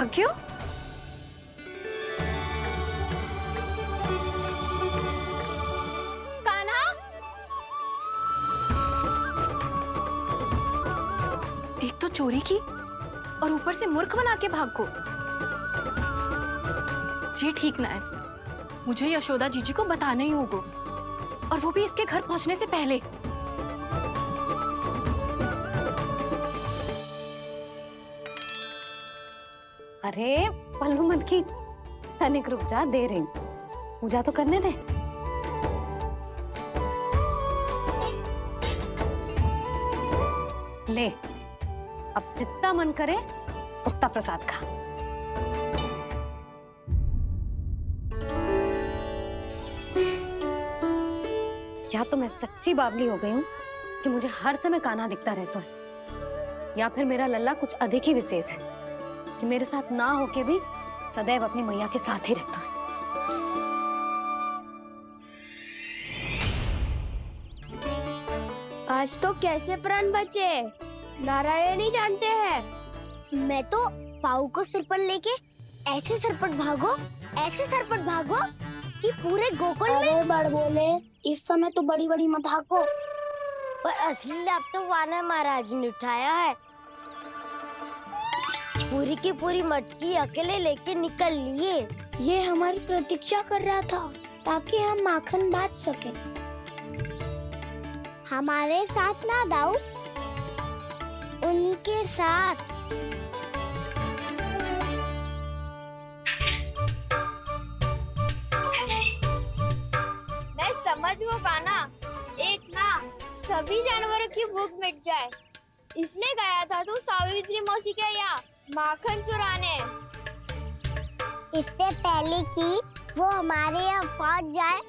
क्यों? कान्हा, एक तो चोरी की और ऊपर से मूर्ख बना के भाग को। ये ठीक ना है। मुझे यशोदा जीजी को बताना ही होगा, और वो भी इसके घर पहुंचने से पहले। अरे पल्लू मत खींच, तनिक रुक जा, दे रही हूँ, पूजा तो करने दे। ले, अब जितना मन करे उतना प्रसाद खा। या तो मैं सच्ची बावली हो गई हूँ कि मुझे हर समय कान्हा दिखता रहता है, या फिर मेरा लल्ला कुछ अधिक ही विशेष है कि मेरे साथ ना होके भी सदैव अपनी मैया के साथ ही रहता है। आज तो कैसे प्राण बचे, नारायण ही जानते हैं। मैं तो पाऊ को सिर पर लेके ऐसे सरपट भागो, ऐसे सरपट भागो कि पूरे गोकुल में बड़ बोले। इस समय तो बड़ी बड़ी मत हाको, पर असली लाभ तो वानर महाराज ने उठाया है। पूरी की पूरी मटकी अकेले लेके निकल लिए। ये हमारी प्रतीक्षा कर रहा था ताकि हम माखन बांट सके। हमारे साथ ना दाऊ, उनके साथ। मैं समझ गो कान्हा, एक ना सभी जानवरों की भूख मिट जाए, इसलिए गया था तू सावित्री मौसी के यहाँ माखन चुराने। इससे पहले कि वो हमारे यहाँ पहुँच जाए,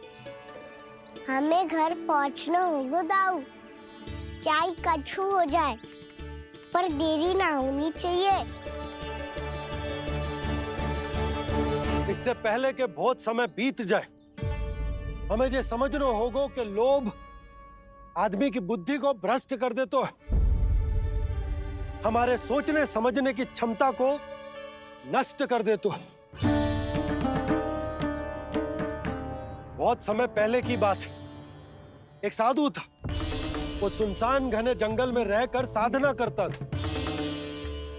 हमें घर पहुँचना होगा दाऊ, चाहे कछु हो जाए, पर देरी ना होनी चाहिए। इससे पहले कि बहुत समय बीत जाए, हमें ये समझना होगा कि लोभ आदमी की बुद्धि को भ्रष्ट कर दे, तो हमारे सोचने समझने की क्षमता को नष्ट कर दे। तो बहुत समय पहले की बात, एक साधु था। वो सुनसान घने जंगल में रहकर साधना करता था।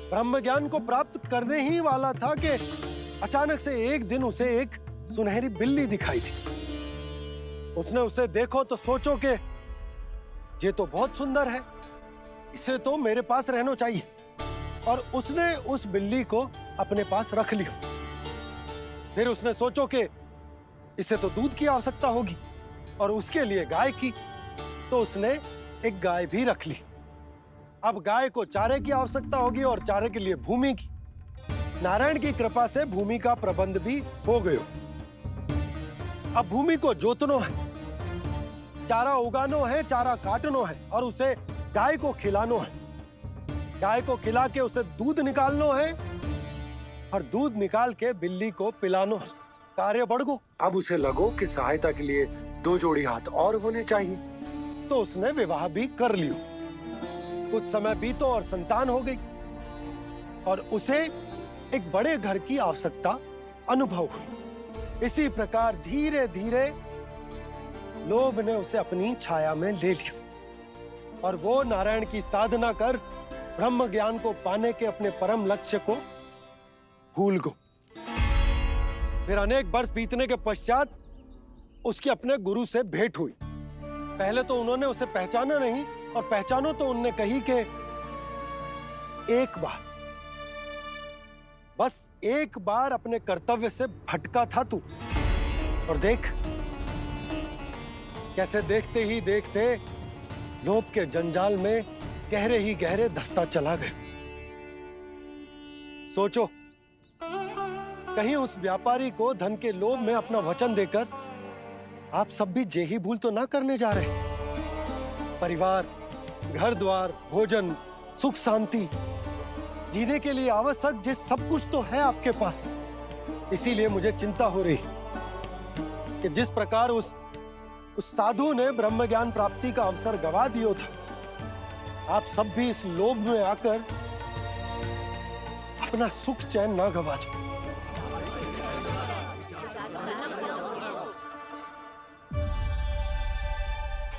ब्रह्म ज्ञान को प्राप्त करने ही वाला था कि अचानक से एक दिन उसे एक सुनहरी बिल्ली दिखाई थी। उसने उसे देखो तो सोचो कि ये तो बहुत सुंदर है, इसे तो मेरे पास रहना चाहिए, और उसने उस बिल्ली को अपने पास रख लिया। फिर उसने सोचो कि इसे तो दूध की आवश्यकता होगी और उसके लिए गाय की, तो उसने एक गाय भी रख ली। अब गाय को चारे की आवश्यकता होगी और चारे के लिए भूमि की। नारायण की कृपा से भूमि का प्रबंध भी हो गयो। अब भूमि को जोतनो है, चारा उगानो है, चारा काटनो है, और उसे गाय को खिलानो है। गाय को खिला के उसे दूध निकालनो है, और दूध निकाल के बिल्ली को पिलानो है। कार्य बढ़ गो। अब उसे लगो कि सहायता के लिए 2 जोड़ी हाथ और होने चाहिए, तो उसने विवाह भी कर लियो। कुछ समय बीतो और संतान हो गई, और उसे एक बड़े घर की आवश्यकता अनुभव हुई। इसी प्रकार धीरे धीरे लोभ ने उसे अपनी छाया में ले लिया, और वो नारायण की साधना कर ब्रह्म ज्ञान को पाने के अपने परम लक्ष्य को भूल गो। फिर अनेक वर्ष बीतने के पश्चात उसकी अपने गुरु से भेंट हुई। पहले तो उन्होंने उसे पहचाना नहीं, और पहचानो तो उनने कही कि एक बार, बस एक बार अपने कर्तव्य से भटका था तू, और देख कैसे देखते ही देखते लोभ के जंजाल में गहरे ही गहरे धंसता चला गया। सोचो, कहीं उस व्यापारी को धन के लोभ में अपना वचन देकर आप सब भी जे ही भूल तो ना करने जा रहे। परिवार, घर द्वार, भोजन, सुख शांति, जीने के लिए आवश्यक जिस सब कुछ तो है आपके पास। इसीलिए मुझे चिंता हो रही कि जिस प्रकार उस साधु ने ब्रह्म ज्ञान प्राप्ति का अवसर गवा दिया था, आप सब भी इस लोभ में आकर अपना सुख चैन ना गवा जाए।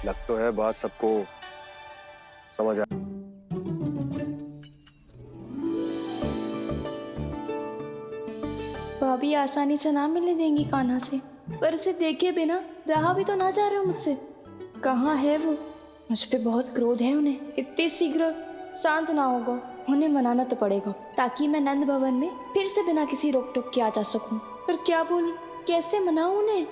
लग तो है बात सबको समझ आ। भाभी आसानी से ना मिलने देंगी कान्हा से, पर उसे देखे बिना रहा भी तो ना जा रहे हो मुझसे। कहाँ है वो? मुझ पे बहुत क्रोध है उन्हें, इतने शीघ्र शांत ना होगा। उन्हें मनाना तो पड़ेगा ताकि मैं नंद भवन में फिर से बिना किसी रोक टोक के आ जा सकूं। पर क्या बोलूं, कैसे मनाऊं उन्हें?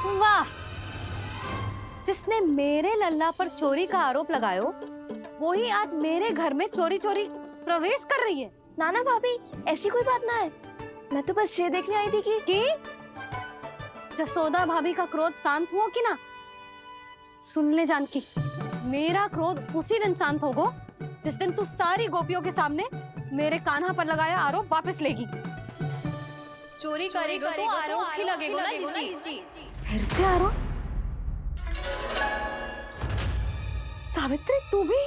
वाह, जिसने मेरे लल्ला पर चोरी का आरोप लगायो, वो ही आज मेरे घर में चोरी चोरी प्रवेश कर रही है। नाना भाभी, ऐसी कोई बात ना है। मैं तो बस ये देखने आई थी कि जसोदा भाभी का क्रोध शांत हुआ कि ना? सुन ले जानकी, मेरा क्रोध उसी दिन शांत होगा जिस दिन तू सारी गोपियों के सामने मेरे कान्हा पर लगाया आरोप वापस लेगी। चोरी करेगा तो आरोप ही लगेगा ना जीजी। फिर से आरोप? सावित्री, तू भी?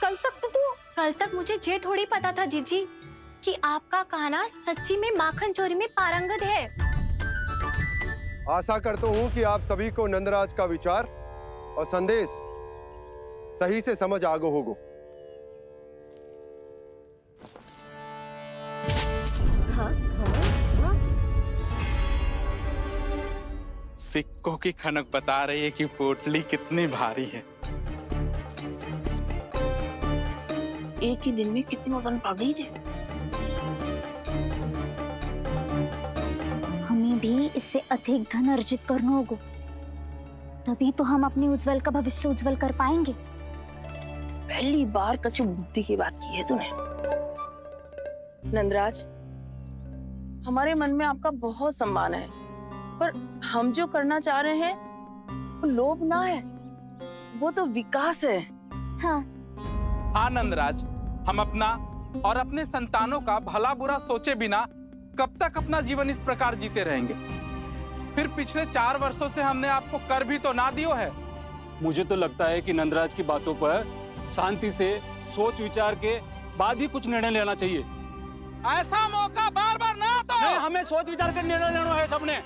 कल तक मुझे ये थोड़ी पता था जीजी कि आपका कान्हा सच्ची में माखन चोरी में पारंगत है। आशा करता हूं कि आप सभी को नंदराज का विचार और संदेश सही से समझ आगो होगो। सिक्कों की खनक बता रही है कि पोटली कितनी भारी है। एक ही दिन में कितनी वजन पा गई जे। हमें भी इससे अधिक धन अर्जित करना होगा, तभी तो हम अपने उज्जवल का भविष्य उज्जवल कर पाएंगे। पहली बार कछु बुद्धि की बात की है तूने। नंदराज, हमारे मन में आपका बहुत सम्मान है, पर हम जो करना चाह रहे हैं वो लोभ ना है, वो तो विकास है। हाँ नंदराज, हम अपना और अपने संतानों का भला बुरा सोचे बिना कब तक अपना जीवन इस प्रकार जीते रहेंगे? फिर पिछले 4 वर्षों से हमने आपको कर भी तो ना दियो है। मुझे तो लगता है कि नंदराज की बातों पर शांति से सोच विचार के बाद ही कुछ निर्णय लेना चाहिए। ऐसा मौका बार बार ना आता। नहीं, हमें सोच विचार कर निर्णय लेना है सबने।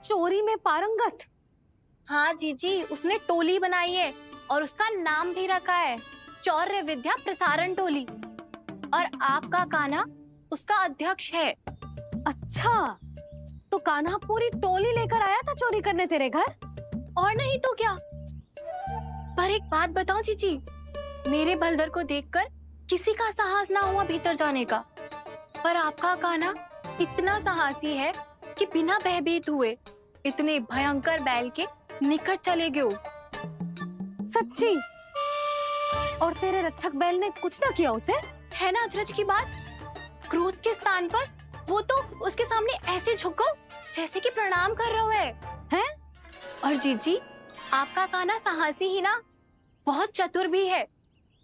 चोरी में पारंगत? हाँ जीजी, उसने टोली बनाई है और उसका नाम भी रखा है चौर्य विद्या प्रसारण टोली, और आपका कान्हा उसका अध्यक्ष है। अच्छा, तो कान्हा पूरी टोली लेकर आया था चोरी करने तेरे घर? और नहीं तो क्या। पर एक बात बताओ जीजी, मेरे बलदर को देखकर किसी का साहस ना हुआ भीतर जाने का, पर आपका कान्हा इतना साहसी है कि बिना भयभीत हुए इतने भयंकर बैल के निकट चले गए। सच्ची? और तेरे रक्षक बैल ने कुछ ना किया उसे? है ना अचरज की बात। क्रोध के स्थान पर वो तो उसके सामने ऐसे झुको जैसे कि प्रणाम कर रहा है। और जीजी, आपका कान्हा साहसी ही ना, बहुत चतुर भी है।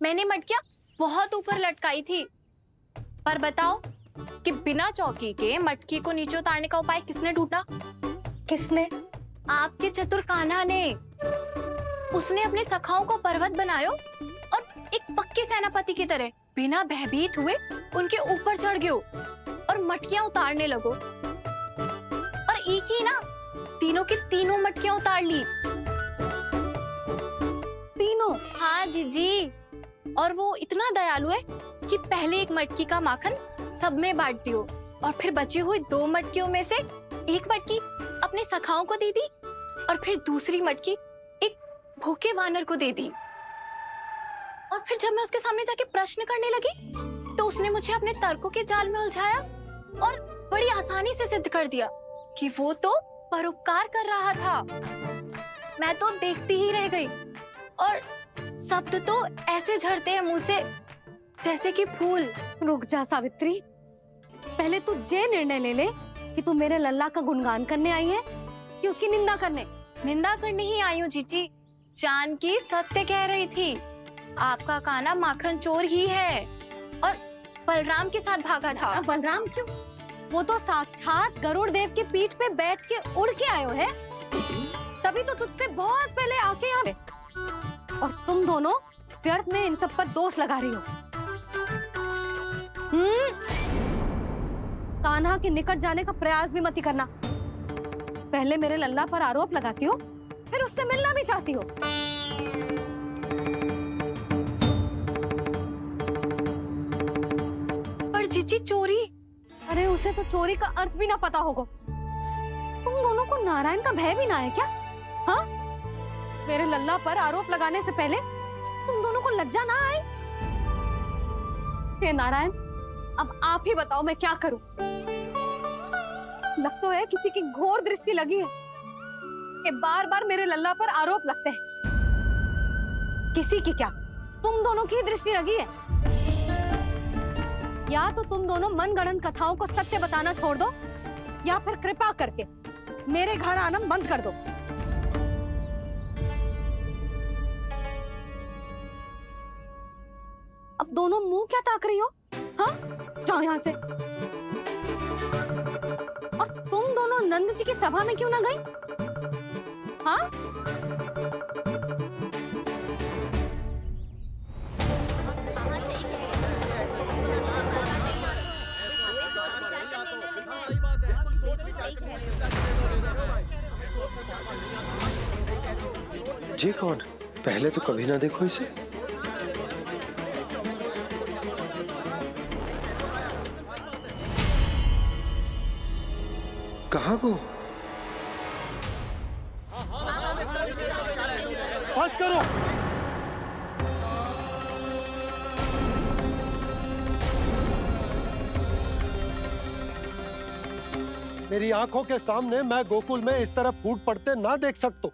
मैंने मटकियां बहुत ऊपर लटकाई थी, पर बताओ कि बिना चौकी के मटकी को नीचे उतारने का उपाय किसने ढूंढा? किसने? आपके चतुर कान्हा ने। उसने अपने सखाओं को पर्वत बनायो और एक पक्के सेनापति की तरह बिना भयभीत हुए उनके ऊपर चढ़ गयो और मटकियां उतारने लगो। और एक ही ना, तीनों की तीनों मटकियां उतार ली। तीनों? हाँ जीजी, और वो इतना दयालु है कि पहले एक मटकी का माखन सब में बांट दियो और फिर बची हुई 2 मटकियों में से एक मटकी अपने सखाओं को दे दी और फिर दूसरी मटकी एक भूखे वानर को दे दी। और फिर जब मैं उसके सामने जाके प्रश्न करने लगी तो उसने मुझे अपने तर्कों के जाल में उलझाया और बड़ी आसानी से सिद्ध कर दिया कि वो तो परोपकार कर रहा था। मैं तो देखती ही रह गई और शब्द तो ऐसे झड़ते हैं मुंह से जैसे कि फूल। रुक जा सावित्री, पहले तू ये निर्णय ले ले कि तू मेरे लल्ला का गुणगान करने आई है कि उसकी निंदा करने। निंदा करने ही आई हूँ जीजी। जानकी सत्य कह रही थी, आपका कान्हा माखन चोर ही है और बलराम के साथ भागा था। बलराम क्यों? वो तो साक्षात गरुड़ देव की पीठ पे बैठ के उड़ के आयो है, तभी तो तुझसे बहुत पहले आके यहाँ पे। और तुम दोनों व्यर्थ में इन सब पर दोष लगा रही हो। कान्हा के निकट जाने का प्रयास भी मत ही करना। पहले मेरे लल्ला पर आरोप लगाती हो, फिर उससे मिलना भी चाहती हो। पर जीजी चोरी, अरे उसे तो चोरी का अर्थ भी ना पता होगा। तुम दोनों को नारायण का भय भी ना है क्या? हाँ, मेरे लल्ला पर आरोप लगाने से पहले तुम दोनों को लज्जा ना आई? हे नारायण, अब आप ही बताओ मैं क्या करूं? लग तो है किसी की घोर दृष्टि लगी है कि बार बार मेरे लल्ला पर आरोप लगते हैं। किसी की क्या, तुम दोनों की दृष्टि लगी है। या तो तुम दोनों मनगढ़ंत कथाओं को सत्य बताना छोड़ दो, या फिर कृपा करके मेरे घर आना बंद कर दो। अब दोनों मुंह क्या ताक रही हो? हाँ, जाओ यहां से। और तुम दोनों नंद जी की सभा में क्यों ना गई? हाँ? जी कौन? पहले तो कभी ना देखो इसे। कहाँ को? बस करो। मेरी आंखों के सामने मैं गोकुल में इस तरह फूट पड़ते ना देख सकता।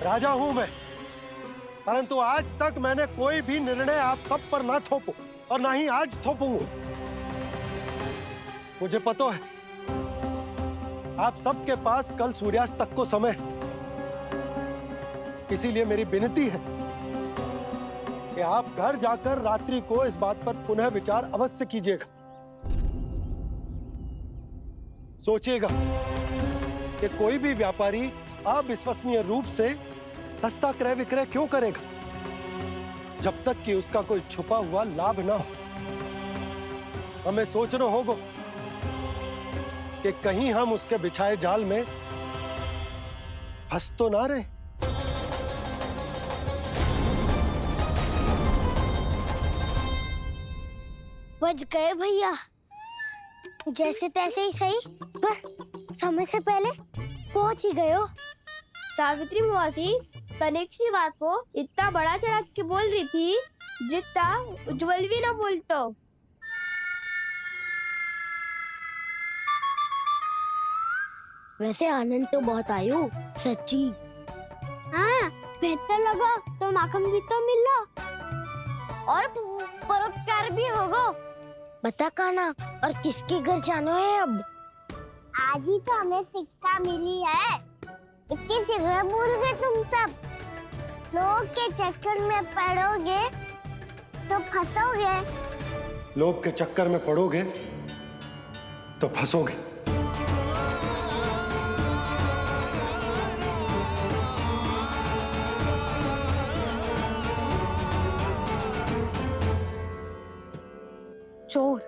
राजा हूं मैं, परंतु आज तक मैंने कोई भी निर्णय आप सब पर ना थोपो और ना ही आज थोपूंगा। मुझे पता है आप सबके पास कल सूर्यास्त तक को समय, इसीलिए मेरी विनती है कि आप घर जाकर रात्रि को इस बात पर पुनः विचार अवश्य कीजिएगा। सोचिएगा कि कोई भी व्यापारी अविश्वसनीय रूप से सस्ता क्रय विक्रय क्यों करेगा जब तक कि उसका कोई छुपा हुआ लाभ ना हो। हमें सोचना होगा कि कहीं हम उसके बिछाए जाल में फंस तो ना रहे। बच गए भैया, जैसे तैसे ही सही, पर समय से पहले पहुंच ही गए हो। सावित्री मौसी तनिक सी बात को इतना बड़ा चढ़ा के बोल रही थी जितना उज्जवल भी ना बोलतो। वैसे आनंद तो बहुत आयो, सच्ची। हाँ, बेहतर लगा तो माखन भी तो मिला और परोपकार भी होगा। बता कान्हा, और किसके घर जाना है अब? आज ही तो हमें शिक्षा मिली है, इतनी शीघ्र भूल गए तुम सब। लोग के चक्कर में पड़ोगे तो फंसोगे। लोग के चक्कर में पड़ोगे तो फंसोगे। चोर,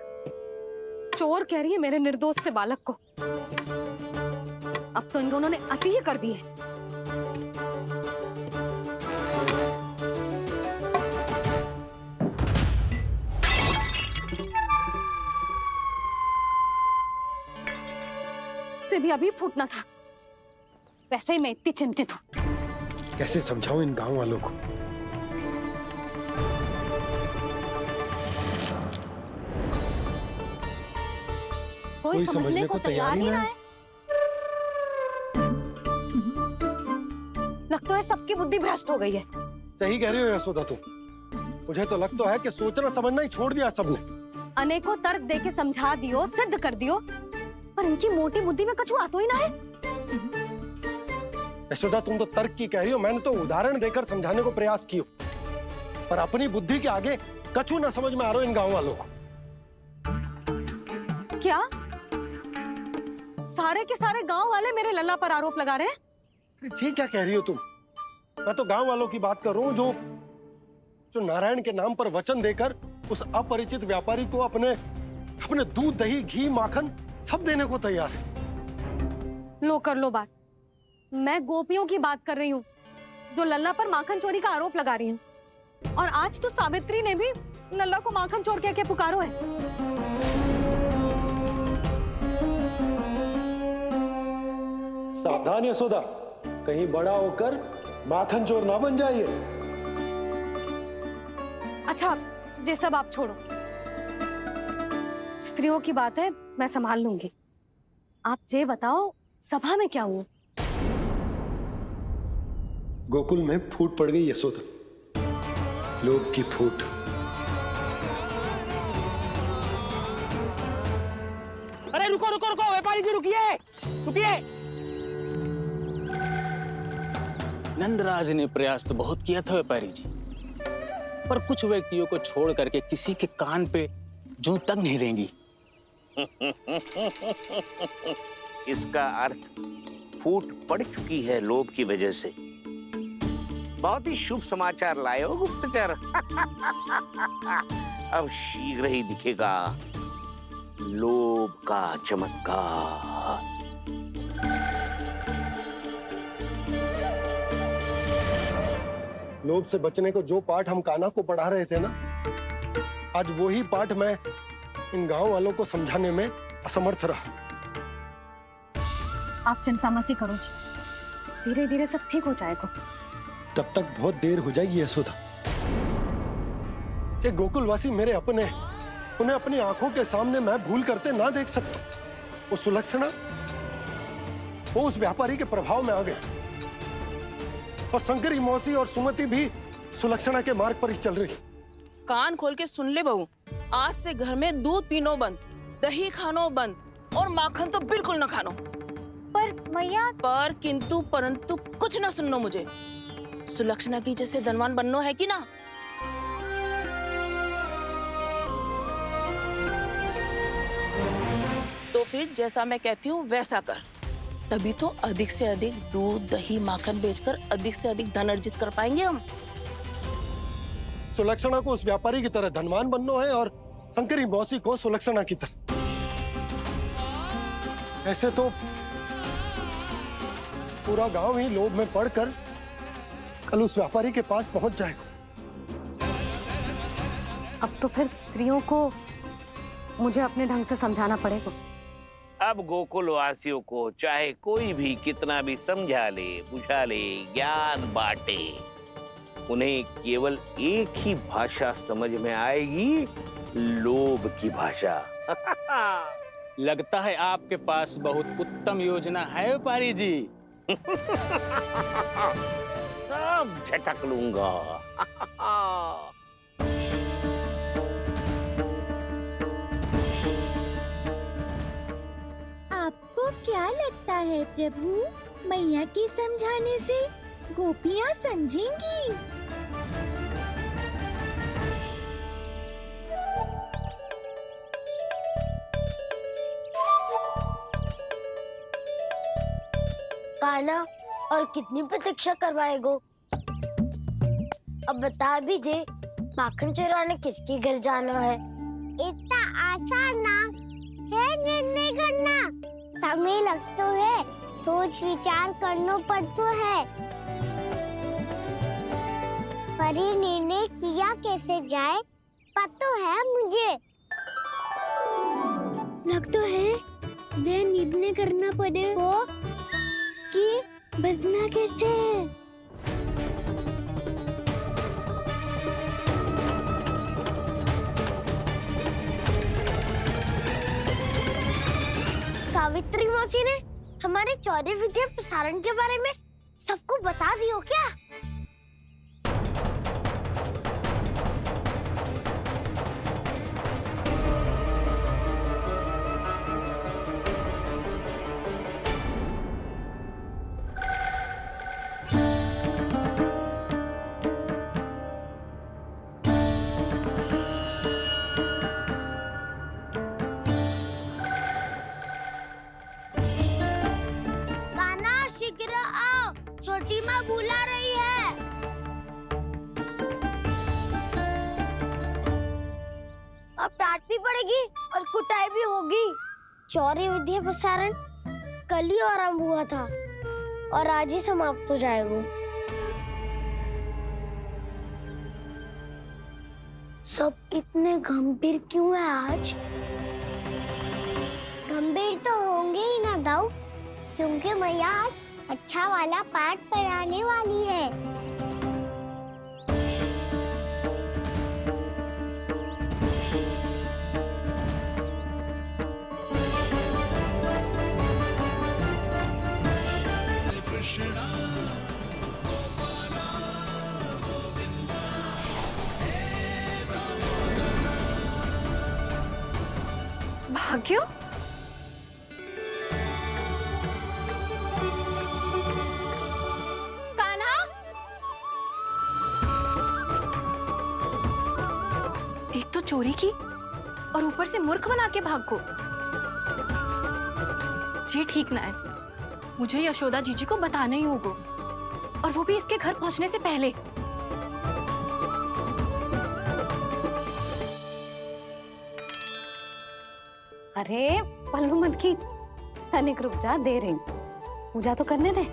चोर कह रही है मेरे निर्दोष से बालक को। अब तो इन दोनों ने अति ही कर दी है। से भी अभी फूटना था। वैसे ही मैं इतनी चिंतित हूं। कैसे समझाऊं इन गांव वालों को? कोई समझने को तैयार ही ना है। लगता है सबकी बुद्धि भ्रष्ट हो गई है। सही कह रही हो यशोदा तुम। मुझे तो लगता है कि सोचना समझना ही छोड़ दिया सबने। अनेकों तर्क दे के समझा दियो, सिद्ध कर दियो, पर इनकी मोटी बुद्धि में कछु आतो ही ना है। यशोदा तुम तो तर्क की कह रही हो, मैंने तो उदाहरण देकर समझाने को प्रयास किया, पर अपनी बुद्धि के आगे कछु ना समझ में आ रहा इन गांव वालों को। क्या सारे के सारे गांव वाले मेरे लल्ला पर आरोप लगा रहे हैं? अरे ये क्या कह रही हो तुम? मैं तो गांव वालों की बात कर रहा हूँ जो नारायण के नाम पर वचन देकर उस अपरिचित व्यापारी को अपने दूध, दही, घी, माखन सब देने को तैयार है। लो कर लो बात। मैं गोपियों की बात कर रही हूँ जो लल्ला पर माखन चोरी का आरोप लगा रही हूँ। और आज तो सावित्री ने भी लल्ला को माखन चोर कह के पुकारो है। सावधान यशोदा, कहीं बड़ा होकर माखन चोर ना बन जाइए। अच्छा, ये सब आप छोड़ो, स्त्रियों की बात है, मैं संभाल लूंगी। आप ये बताओ सभा में क्या हुआ? गोकुल में फूट पड़ गई यशोदा, लोभ की फूट। अरे रुको रुको रुको, व्यापारी जी रुकिए रुकिए। नंदराज ने प्रयास तो बहुत किया था व्यापारी जी, पर कुछ व्यक्तियों को छोड़ करके किसी के कान पे जूं तक नहीं रेंगी। इसका अर्थ फूट पड़ चुकी है लोभ की वजह से। बहुत ही शुभ समाचार लाए हो गुप्तचर। अब शीघ्र ही दिखेगा लोभ का चमत्कार। लोभ से बचने को जो पाठ हम कान्हा को पढ़ा रहे थे ना, आज वही पाठ मैं इन गांव वालों को समझाने में असमर्थ रहा। आप चिंता मत करो जी, धीरे धीरे सब ठीक हो जाएगा। तब तक बहुत देर हो जाएगी यशोदा। ये गोकुलवासी मेरे अपने, उन्हें अपनी आंखों के सामने मैं भूल करते ना देख सकता। वो सुलक्षणा, वो उस व्यापारी के प्रभाव में आ गए, और शंकरी मौसी और सुमति भी सुलक्षणा के मार्ग पर ही चल रही। कान खोल के सुन ले बहू, आज से घर में दूध पीनो बंद, दही खानो बंद, और माखन तो बिल्कुल न खानो। पर मैया, पर किंतु परंतु कुछ ना सुननो मुझे। सुलक्षणा की जैसे धनवान बननो है कि ना? तो फिर जैसा मैं कहती हूँ वैसा कर, तभी तो अधिक से अधिक दूध, दही, माखन बेचकर अधिक से अधिक धन अर्जित कर पाएंगे हम। सुलक्षणा को उस व्यापारी की तरह धनवान बनना है और शंकरी मौसी को सुलक्षणा की तरह। ऐसे तो पूरा गांव ही लोभ में पड़कर कल उस व्यापारी के पास पहुंच जाएगा। अब तो फिर स्त्रियों को मुझे अपने ढंग से समझाना पड़ेगा। अब गोकुल वासियों को चाहे कोई भी कितना भी समझा ले, बुझा ले, ज्ञान बांटे, उन्हें केवल एक ही भाषा समझ में आएगी, लोभ की भाषा। लगता है आपके पास बहुत उत्तम योजना है व्यापारी जी। सब झटक लूंगा। आपको क्या लगता है प्रभु, मैया के समझाने से गोपियाँ समझेंगी? कान्हा, और कितनी प्रतीक्षा करवाएगो? अब बता भी दे, माखन चुराने किसके घर जाना है? इतना आसान ना है निर्णय करना, समय लगता है, सोच विचार करना पड़ता है। पर ये निर्णय किया कैसे जाए पता है मुझे। लगता है वे निर्णय करना पड़ेगा कि बचना कैसे। सावित्री मौसी ने हमारे चौरे विद्या प्रसारण के बारे में सबको बता दियो क्या? पड़ेगी और कुटाई भी होगी। चौरी विद्या प्रसारण कल ही आरंभ हुआ था और आज ही समाप्त हो जाएगा। सब इतने गंभीर क्यों है आज? गंभीर तो होंगे ही ना दाऊ, क्योंकि मैया आज अच्छा वाला पाठ पढ़ाने वाली है। भाग्यो, कान्हा, एक तो चोरी की और ऊपर से मूर्ख बना के भाग को। ये ठीक ना है। मुझे यशोदा जीजी को बताना ही होगा, और वो भी इसके घर पहुंचने से पहले। अरे पल्लू मत खींच, तनिक रुक जा, दे रही हूँ। पूजा तो करने दे।